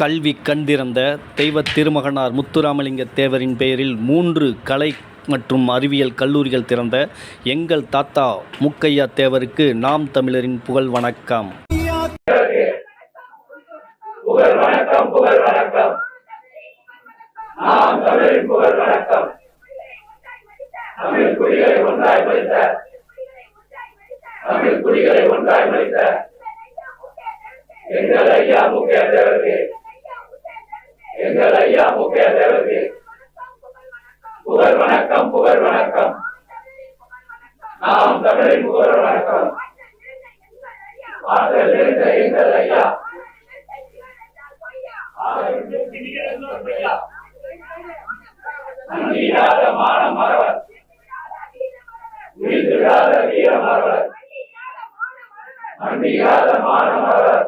கல்வி கண்டிருந்த தெய்வ திருமகனார் முத்துராமலிங்க தேவரின் பெயரில் 3 கலை மற்றும் அறிவியல் கல்லூரிகள் திறந்த எங்கள் தாத்தா முக்கையா தேவருக்கு நாம் தமிழரின் புகழ் வணக்கம். புகழ் வணக்கம், புகழ் வணக்கம். நாம் தமிழரின் புகழ் வணக்கம். தமிழ் குடிகளை ஒன்றாய் மதித்த, தமிழ் குடிகளை ஒன்றாய் மதித்த எங்கள் ஐயா முக்கையா தேவருக்கு, எங்கள் ஐயா முக்கையா தேவருக்கு புகழ் வணக்கம், புகழ் வணக்கம். நாம் தமிழின் புகழ் வணக்கம். ஆற்றல் நிறைந்த எங்கள் ஐயா, நன்றியாத மான மறவர், வீழ்ந்துவிடாத வீர மறவர், நன்றியாத மான மறவர்,